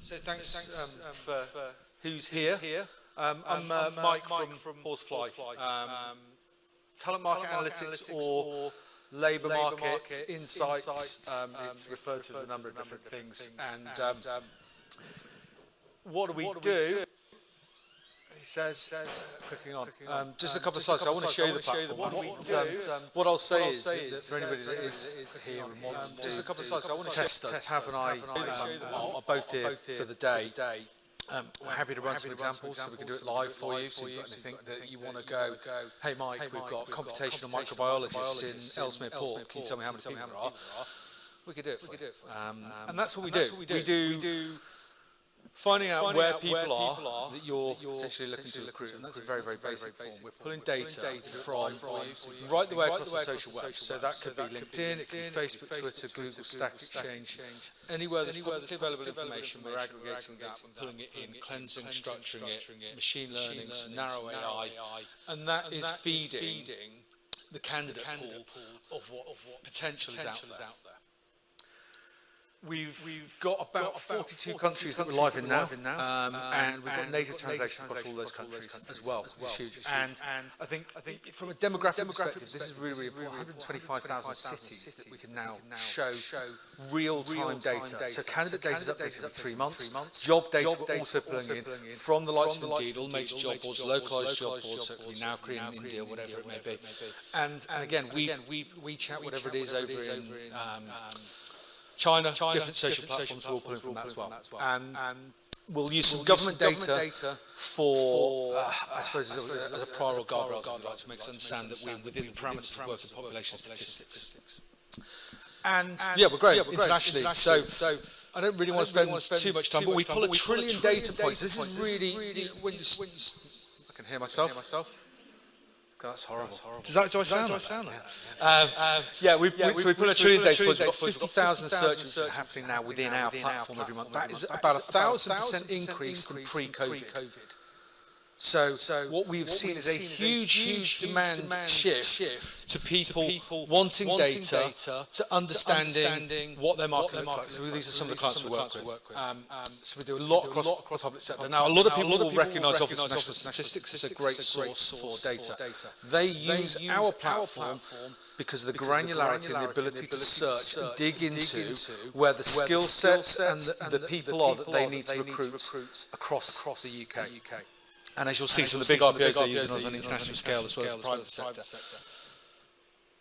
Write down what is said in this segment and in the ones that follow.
So thanks for who's here. I'm Mike from Horsefly. Talent market analytics or labour market insights. It's referred to as a number of different things. And what do we do? He says, clicking on. Just a couple of slides. So I want to show you the platform. What I'll say is that for anybody that is here and wants just a couple of slides. So I want to test us. Pav and I are both here for the day. We're happy to run some examples so we can do it live for you. So if you've got anything that you want to go, hey Mike, we've got computational microbiologists in Ellesmere Port. Can you tell me how many people there are? We could do it for you. And that's what we do. We do finding out where people are that you're potentially looking to recruit, and that's a very, very basic form. We're pulling data from right the way across the social web. So that could be LinkedIn, it could be Facebook, Twitter, Google, Stack Exchange. Anywhere there's publicly available information, we're aggregating that and pulling it in, cleansing, structuring it, machine learning, some narrow AI, and that is feeding the candidate pool of what potential is out there. We've got about 42 countries that we're live in now, and we've got native translation across all those countries as well, which is huge. And I think from a demographic perspective, this is really, really important. 125,000 cities that we can now show real-time data. So candidate data is updated every 3 months. Job data we're also pulling in from the likes of Indeed, all major job boards, localised job boards, so it can be now Korean, India, whatever it may be. And again, we chat whatever it is over in China, different social platforms, we'll pull in from that as well. And we'll use some government data for, I suppose, as a prior or guardrails, if you like, to make us understand that we're within the parameters of working population statistics. And yeah, we're great internationally. So I don't really want to spend too much time, but we pull 1 trillion data points. This is really, when you, I can hear myself. That's horrible. Do I sound like that? Yeah, we put 1 trillion data points. We've got 50,000 searches that are happening now within our platform every month. That is about 1,000% increase from pre-COVID. So what we've seen is a huge demand shift to people wanting data, to understanding what their market looks like. So these are some of the clients we work with. So we do a lot across the public sector. Now, a lot of people will recognise Office for National Statistics as a great source for data. They use our platform because of the granularity and the ability to search and dig into where the skill sets and the people are that they need to recruit across the UK. And as you'll see, some of the big RPOs they're using on an international scale as well as the private sector.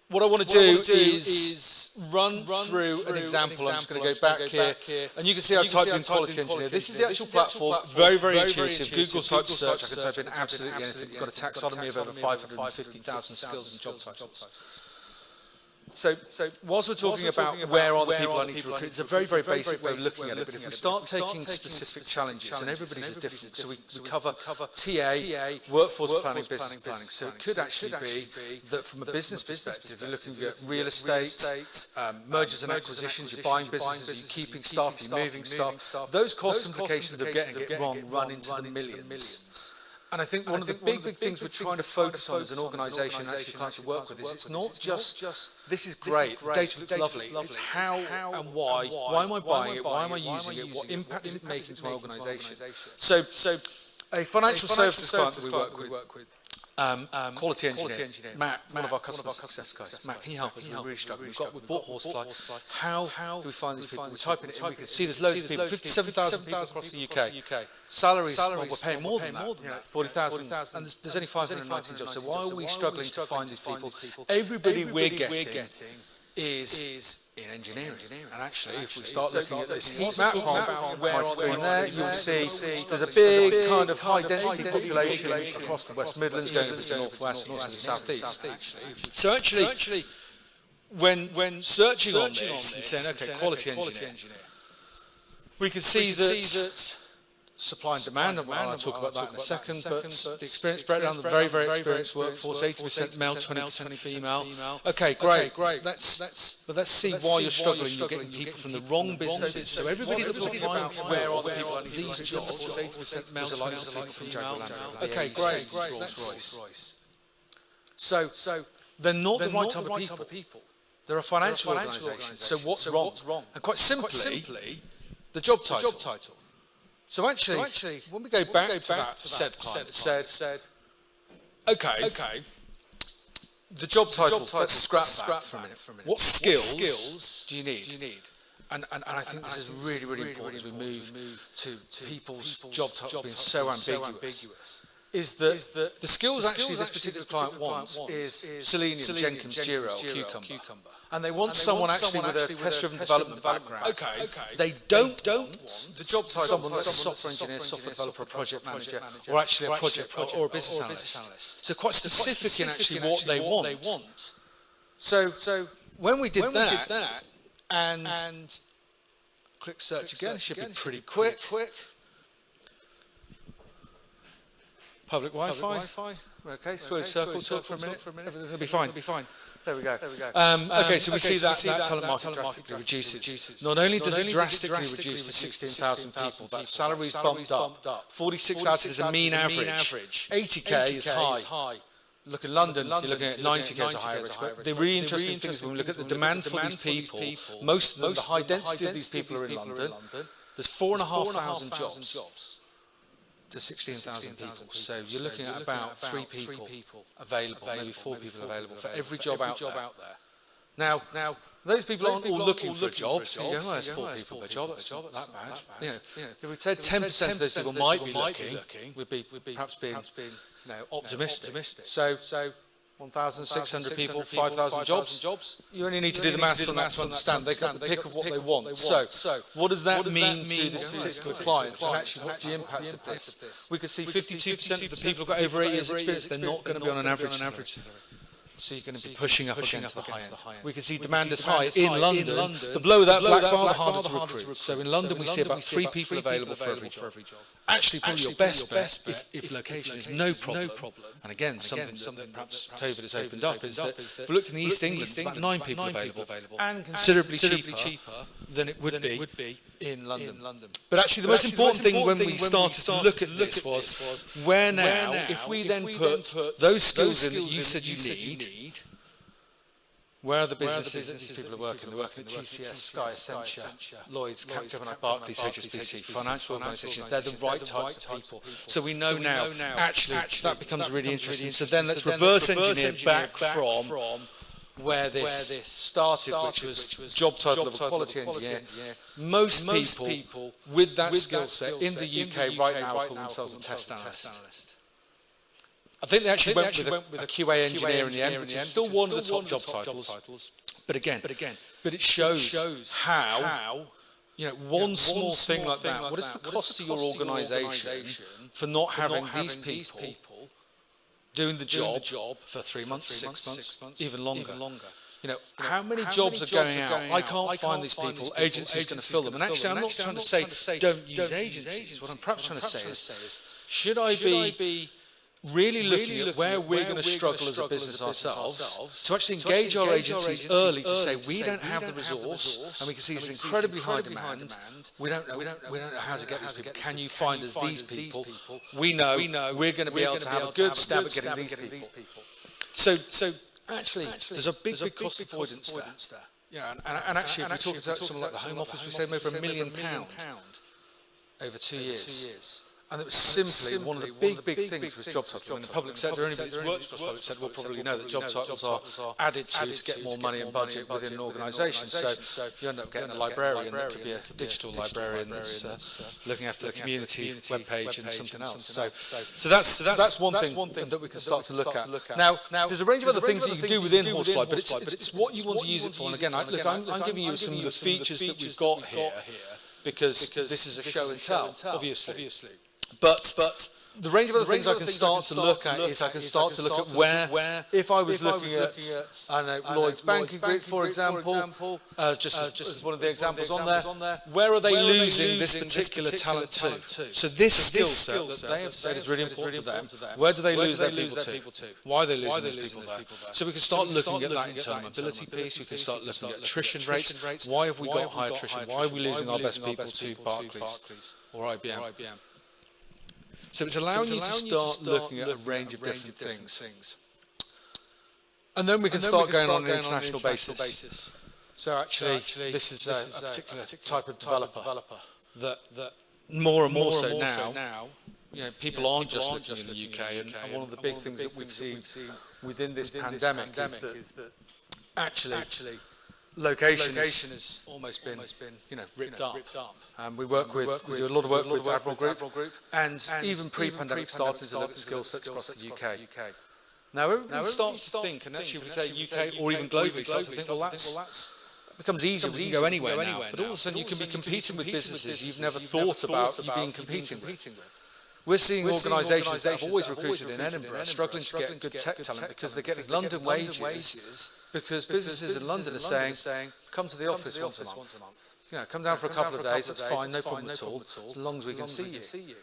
What I want to do is run through an example. I'm just going to go back here. And you can see I've typed in quality engineer. This is the actual platform, very, very intuitive. Google type search, I can type in absolutely anything. We've got a taxonomy of over 550,000 skills and job titles. So whilst we're talking about where are the people I need to recruit, it's a very, very basic way of looking at it. But if we start taking specific challenges, and everybody's is different, so we cover TA, workforce planning, business planning. So it could actually be that from a business perspective, you're looking at real estate, mergers and acquisitions, you're buying businesses, you're keeping staff, you're moving staff. Those cost implications of getting it wrong run into the millions. And I think one of the big things we're trying to focus on as an organisation, actually clients we work with, is it's not just, this is great, the data looks lovely, it's how and why am I buying it, why am I using it, what impact is it making to my organisation. So a financial services client that we work with, quality engineer, Matt, one of our customer success guys. Matt, can you help us? We're really struggling. We've bought Horsefly. How do we find these people? We type in it and we can see there's loads of people, 57,000 people across the UK. Salaries, well, we're paying more than that. It's 40,000. And there's only 519 jobs. So why are we struggling to find these people? Everybody we're getting is in engineering. And actually, if we start looking at this heat map on my screen there, you'll see there's a big kind of high density population across the West Midlands, going into the North West and also the South East. So actually, when searching on this and saying, okay, quality engineer, we can see that supply and demand, and I'll talk about that in a second, but the experience breakdown, the very, very experienced workforce, 80% male, 20% female. Okay, great. Let's see why you're struggling. You're getting people from the wrong businesses. So everybody that's talking about where are the people in these jobs, 80% male, 20% from Jaguar. Okay, great. Rolls-Royce. So they're not the right type of people. They're a financial organisation. So what's wrong? And quite simply, the job title. So actually, when we go back to that said client that said, okay, the job title, let's scrap that for a minute. What skills do you need? And I think this is really important as we move to people's job titles being so ambiguous. Is that the skills actually this particular client wants is Selenium, Jenkins, Jira, or Cucumber. And they want someone actually with a test-driven development background. Okay. They don't want the job title someone that's a software engineer, software developer, a project manager, or actually a project or a business analyst. So quite specific in actually what they want. So when we did that, and click search again, should be pretty quick. Public Wi-Fi. Okay, square circle, talk for a minute. Everything will be fine. There we go. Okay, so we see that talent market drastically reduces. Not only does it drastically reduce to 16,000 people, that salary's bumped up. 46,000 is a mean average. 80k is high. Look at London, you're looking at 90k as a high average. But the really interesting thing is when we look at the demand for these people, most of them, the high density of these people are in London. There's 4,500 jobs to 16,000 people. So you're looking at about 3 people available, maybe 4 people available for every job out there. Now, those people aren't all looking for a job. So you go, oh, there's 4 people per job. That's not that bad. You know, if we said 10% of those people might be looking, we'd be perhaps being optimistic. So 1,600 people, 5,000 jobs. You only need to do the maths on that to understand they've got the pick of what they want. So what does that mean to this particular client? And actually, what's the impact of this? We could see 52% of the people who've got over 8 years experience, they're not going to be on an average salary. So you're going to be pushing up against the high end. We can see demand is high in London. The below that black bar, the harder to recruit. So in London, we see about 3 people available for every job. Actually, probably your best bet, if location is no problem, and again, something that perhaps COVID has opened up, is that if we looked in the East England, it's about 9 people available, and considerably cheaper than it would be in London. But actually, the most important thing when we started to look at this was, where now, if we then put those skills in that you said you need, where are the businesses that these people are working? They're working at TCS, Sky, Accenture, Lloyds, Capgemini, Barclays, HSBC, financial organisations. They're the right types of people. So we know now, actually, that becomes really interesting. So then let's reverse engineer back from where this started, which was job title of a quality engineer. Most people with that skill set in the UK right now call themselves a test analyst. I think they actually went with a QA engineer in the end, which is still one of the top job titles. But it shows how, one small thing like that, what is the cost to your organisation for not having these people doing the job for 3 months, 6 months, even longer? How many jobs are going out? I can't find these people. Agency's going to fill them. And actually, I'm not trying to say don't use agencies. What I'm perhaps trying to say is, should I be really looking at where we're going to struggle as a business ourselves, to actually engage our agencies early to say we don't have the resource, and we can see this incredibly high demand. We don't know how to get these people. Can you find us these people? We know we're going to be able to have a good stab at getting these people. So actually, there's a big cost avoidance there. Yeah, and actually, if we talk about someone like the Home Office, we save them over £1 million over 2 years. And it was simply one of the big things with job titles. In the public sector, anybody who's worked across public sector will probably know that job titles are added to get more money and budget within an organisation. So you end up getting a librarian that could be a digital librarian that's looking after the community webpage and something else. So that's one thing that we can start to look at. Now, there's a range of other things that you can do within Horsefly, but it's what you want to use it for. And again, I'm giving you some of the features that we've got here because this is a show and tell, obviously. But the range of other things I can start to look at is I can start to look at where, if I was looking at, I don't know, Lloyds Banking Group, for example, just as one of the examples on there, where are they losing this particular talent to? So this skill set that they have said is really important to them, where do they lose their people to? Why are they losing those people there? So we can start looking at that internal mobility piece, we can start looking at attrition rates. Why have we got high attrition? Why are we losing our best people to Barclays or IBM? So it's allowing you to start looking at a range of different things. And then we can start going on an international basis. So actually, this is a particular type of developer that more and more so now, people aren't just looking in the UK, and one of the big things that we've seen within this pandemic is that actually location has almost been ripped up. We do a lot of work with Admiral Group, and even pre-pandemic started to look at skill sets across the UK. Now everyone starts to think, and actually we say UK or even globally starts to think, well, that's becomes easier, we can go anywhere now, but all of a sudden you can be competing with businesses you've never thought about you being competing with. We're seeing organisations that have always recruited in Edinburgh struggling to get good tech talent because they're getting London wages, because businesses in London are saying, come to the office once a month. Come down for a couple of days, that's fine, no problem at all, as long as we can see you.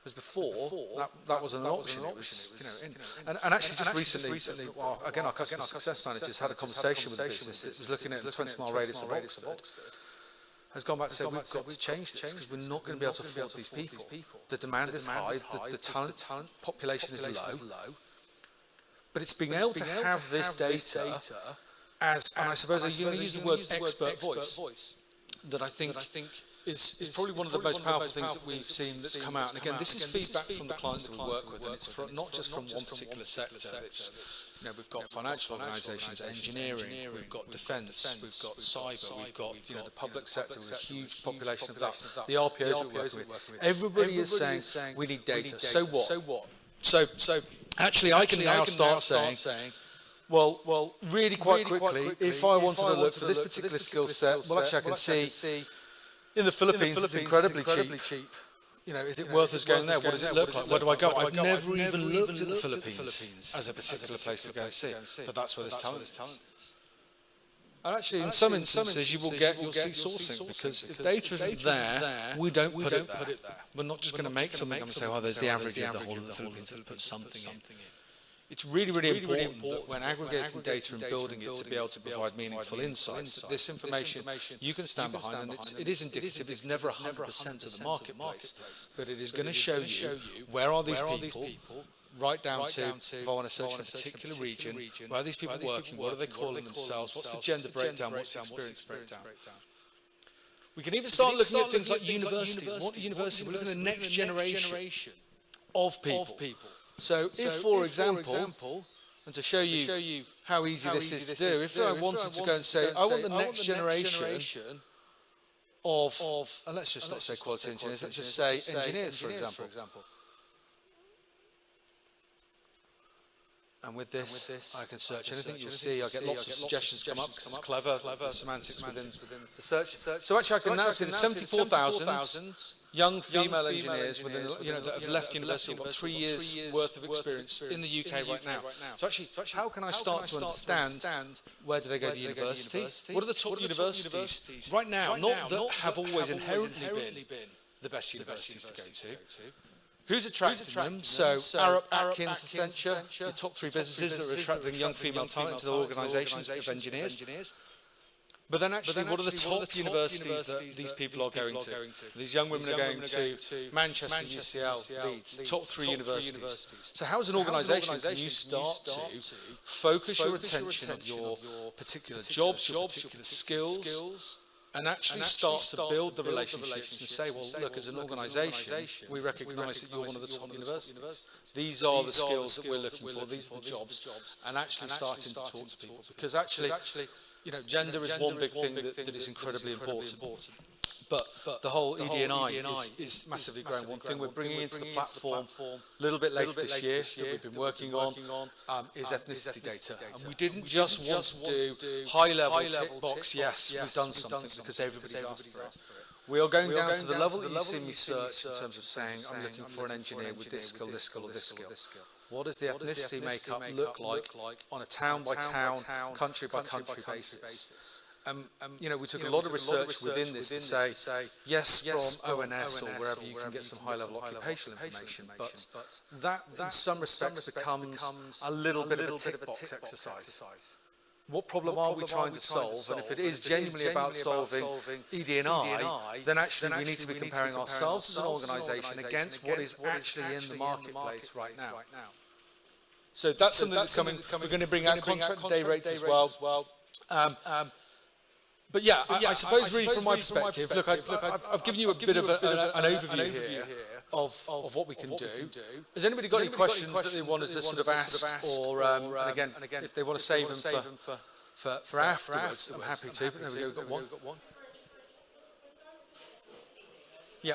Whereas before, that wasn't an option. It was, and actually just recently, again, our customer success managers had a conversation with a business that was looking at a 20-mile radius of Oxford, has gone back and said, we've got to change this because we're not going to be able to afford these people. The demand is high, the talent population is low, but it's being able to have this data as, and I suppose you're going to use the word expert voice, that I think is probably one of the most powerful things that we've seen that's come out. And again, this is feedback from the clients that we work with, and it's not just from one particular sector. It's, we've got financial organisations, engineering, we've got defence, we've got cyber, we've got the public sector with a huge population of that, the RPOs that we're working with. Everybody is saying we need data. So what? So actually, I can now start saying, well, really quite quickly, if I wanted to look for this particular skill set, well, actually, I can see. In the Philippines, it's incredibly cheap. Is it worth us going there? What does it look like? Where do I go? I've never even looked at the Philippines as a particular place to go and see. But that's where this talent is. And actually, in some instances, you'll see sourcing, because if data isn't there, we don't put it there. We're not just going to make something and say, oh, there's the average of the whole of the Philippines, and put something in. It's really important that when aggregating data and building it to be able to provide meaningful insights, that this information you can stand behind, and it is indicative, it's never 100% of the marketplace, but it is going to show you where are these people, right down to, if I want to search in a particular region, where are these people working, what are they calling themselves, what's the gender breakdown, what's the experience breakdown. We can even start looking at things like universities. What university? We're looking at the next generation of people. So if, for example, and to show you how easy this is to do, if I wanted to go and say, I want the next generation of, and let's just not say quality engineers, let's just say engineers, for example. And with this, I can search anything you'll see. I get lots of suggestions come up because it's clever semantics within the search. So actually, I can now see the 74,000 young female engineers within, that have left university, got 3 years worth of experience in the UK right now. So actually, how can I start to understand where do they go to university? What are the top universities right now? Not that have always inherently been the best universities to go to. Who's attracting them? So Arup, Atkins, Accenture, the top 3 businesses that are attracting young female talent into their organisations of engineers. But then actually, what are the top universities that these people are going to? These young women are going to Manchester, UCL, Leeds, the top 3 universities. So how as an organisation can you start to focus your attention on your particular jobs, your particular skills, and actually start to build the relationships and say, well, look, as an organisation, we recognise that you're one of the top universities. These are the skills that we're looking for, these are the jobs, and actually starting to talk to people. Because actually, gender is one big thing that is incredibly important. But the whole ED&I is massively growing. One thing we're bringing into the platform a little bit later this year that we've been working on is ethnicity data. And we didn't just want to do high-level tick box, yes, we've done something, because everybody's asked for it. We are going down to the level that you see me search in terms of saying, I'm looking for an engineer with this skill, this skill, this skill. What does the ethnicity makeup look like on a town-by-town, country-by-country basis? We took a lot of research within this to say, yes, from ONS or wherever you can get some high-level occupational information, but that in some respects becomes a little bit of a tick-box exercise. What problem are we trying to solve? And if it is genuinely about solving ED&I, then actually we need to be comparing ourselves as an organisation against what is actually in the marketplace right now. So that's something that's coming. We're going to bring out contract day rates as well. But yeah, I suppose really from my perspective, look, I've given you a bit of an overview here of what we can do. Has anybody got any questions that they want us to sort of ask, or and again, if they want to save them for afterwards, I'm happy to. But there we go, we've got one. Yeah.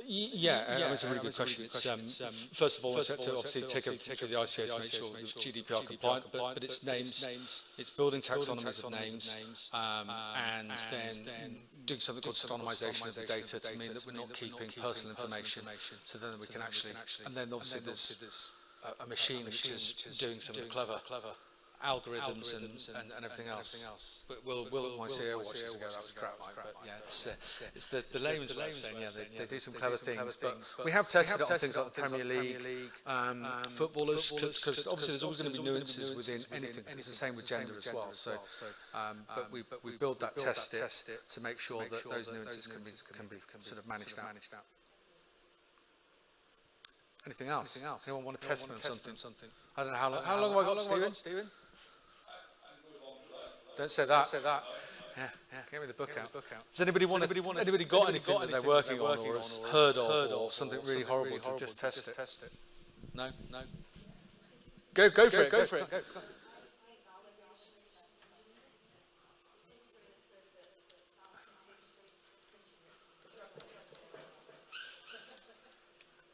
Yeah, that's a really good question. First of all, it's to obviously take everything through the ICO to make sure it's GDPR compliant, but it's names, it's building taxonomies of names, and then doing something called pseudonymization of the data to mean that we're not keeping personal information, so then we can actually, and then obviously there's a machine which is doing some clever algorithms and everything else. But we'll my CEO watch this ago, that was crap, but yeah, it's the layman's way of saying, yeah, they do some clever things, but we have tested it on things like the Premier League, footballers, because obviously there's always going to be nuances within anything, and it's the same with gender as well, so, but we build that, test it, to make sure that those nuances can be sort of managed out. Anything else? Anyone want to test me on something? I don't know how long have I got, Stephen? Don't say that. Yeah. Get me the book out. Does anybody got anything that they're working on or has heard of or something really horrible to just test it? No. Go for it. Go.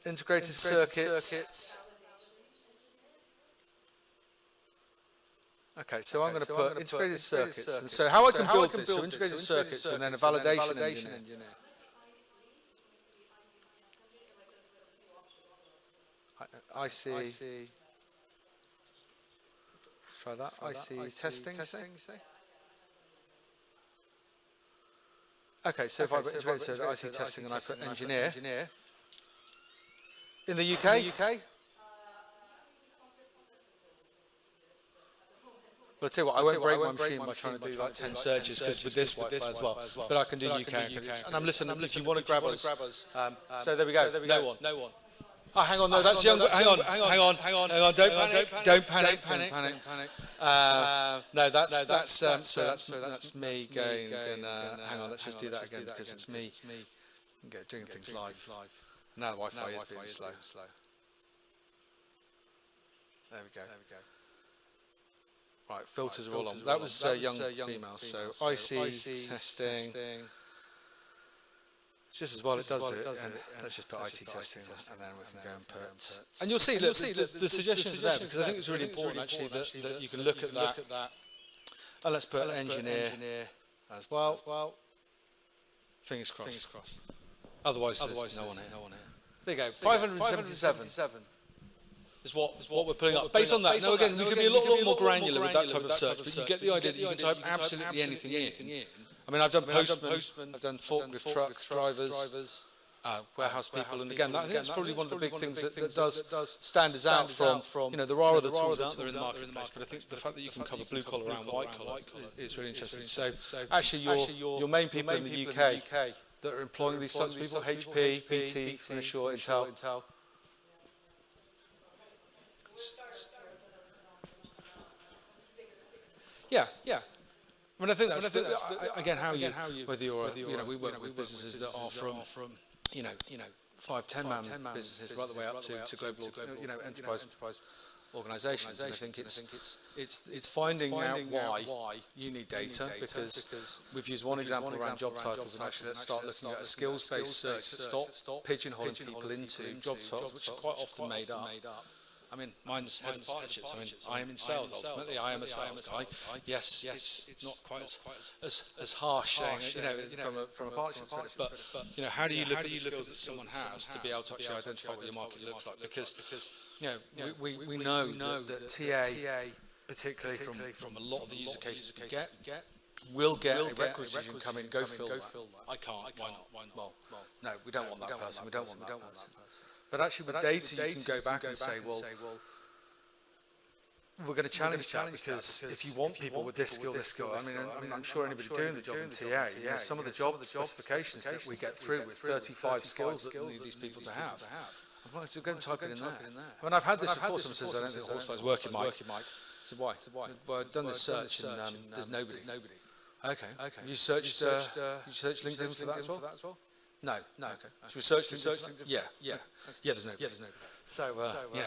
Integrated circuits. Okay, so I'm going to put integrated circuits. And so how I can build this, so integrated circuits and then a validation engineer. IC. Let's try that. IC testing, you say? Okay, so if I put integrated circuit, IC testing, and I put engineer. In the UK? Well, I'll tell you what, I won't break my machine by trying to do like 10 searches, because with this Wi-Fi as well. But I can do UK. And I'm listening, if you want to grab us. So there we go, no one. Oh, hang on, no, that's young. Hang on, don't panic. No, that's me going, hang on, let's just do that again, because it's me doing things live. Now the Wi-Fi is being slow. There we go. Right, filters are all on. That was young female, so IC testing. It's just as well it does it, and let's just put IT testing, and then we can go and put... And you'll see, the suggestions are there, because I think it's really important, actually, that you can look at that. And let's put engineer as well. Fingers crossed. Otherwise there's no one here. There you go, 577 is what we're pulling up. Based on that, now again, we can be a lot more granular with that type of search, but you get the idea that you can type absolutely anything in. I mean, I've done postmen, I've done forklift truck drivers, warehouse people, and again, I think that's probably one of the big things that does stand us out from, you know, there are other tools out there in the marketplace, but I think the fact that you can cover blue collar and white collar is really interesting. So actually your main people in the UK that are employing these types of people, HP, BT, Finisher, Intel. Yeah. I mean, I think that's again how you whether you're we work with businesses that are from 5-10 man businesses right the way up to global enterprise organisations. And I think it's finding out why you need data, because we've used one example around job titles, and actually let's start looking at a skills-based search to stop pigeonholing people into job titles which are quite often made up. I mean, mine's head of partnerships. I mean, I am in sales ultimately. I am a sales guy. Yes, it's not quite as harsh, from a partnership perspective. But how do you look at the skills that someone has to be able to actually identify what your market looks like? Because we know that TA, particularly from a lot of the user cases we get, will get a requisition come in, go fill that. I can't. Why not? Well, no, we don't want that person. We don't want that person. But actually with data you can go back and say, well, we're going to challenge that, because if you want people with this skill, I mean, I'm sure anybody doing the job in TA, some of the job specifications that we get through with 35 skills that we need these people to have Well, so go and type it in there. When I've had this before, someone says, I don't think Horsefly is working, Mike. So why? Well, I've done this search and there's nobody. Okay. Have you searched LinkedIn for that as well? No. Okay. Should we search LinkedIn? Yeah. There's nobody. So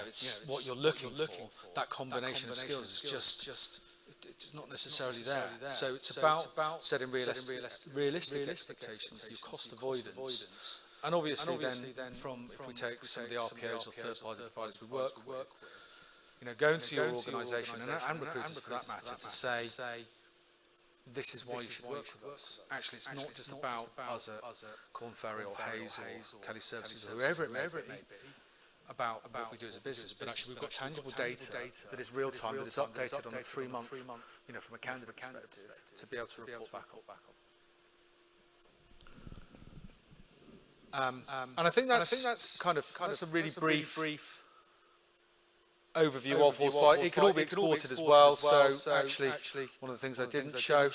it's what you're looking for. That combination of skills is just it's not necessarily there. So it's about setting realistic expectations, your cost avoidance. And obviously then if we take some of the RPOs or third-party providers we work with, going to your organisation and recruiters for that matter to say, this is why you should work with us. Actually, it's not just about us at Corn Ferry or Hayes or Kelly Services or whoever it may be, about what we do as a business, but actually we've got tangible data that is real time, that is updated on a 3-month, from a candidate perspective, to be able to report back on. And I think that's kind of a really brief overview of Horsefly. It can all be exported as well. So actually, one of the things I didn't show,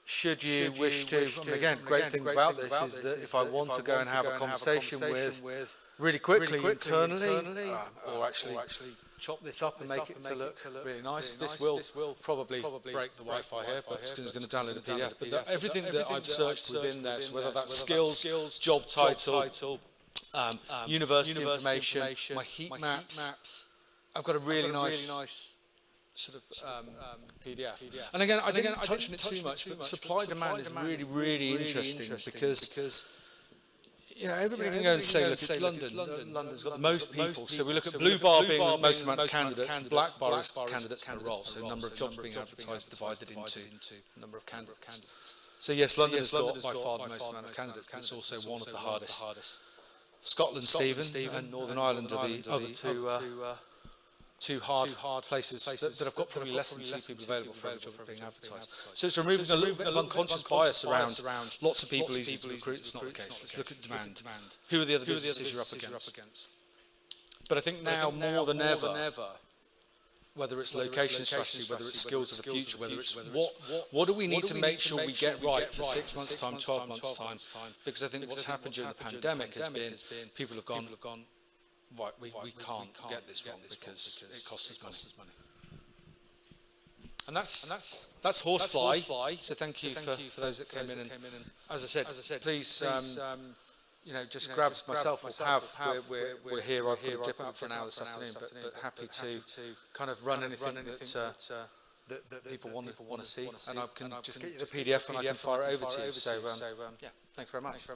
should you wish to, and again, great thing about this is that if I want to go and have a conversation with really quickly internally, or actually chop this up and make it to look really nice, this will probably break the Wi-Fi here, but it's going to download a PDF. But everything that I've searched within there, so whether that's skills, job title, university information, my heat maps, I've got a really nice sort of PDF. And again, I didn't touch on it too much, but supply demand is really interesting because everybody can go and say, look at London's got the most people. So we look at blue bar being the most amount of candidates, and black bar is candidates per role. So number of jobs being advertised divided into number of candidates. So yes, London has got by far the most amount of candidates, but it's also one of the hardest. Scotland, Stephen, and Northern Ireland are the other two hard places that have got probably less than 2 people available for every job being advertised. So it's removing a little bit of unconscious bias around lots of people easy to recruit. It's not the case. Let's look at demand. Who are the other businesses you're up against? But I think now more than ever, whether it's location strategy, whether it's skills of the future, whether it's what do we need to make sure we get right for 6 months' time, 12 months' time? Because I think what's happened during the pandemic has been people have gone, right, we can't get this wrong because it costs us money. And that's Horsefly. So thank you for those that came in. And as I said, please just grab myself or have. We're here. I've got to dip out for an hour this afternoon, but happy to kind of run anything that people want to see, and I can just get you the PDF and I can fire it over to you. So thank you very much.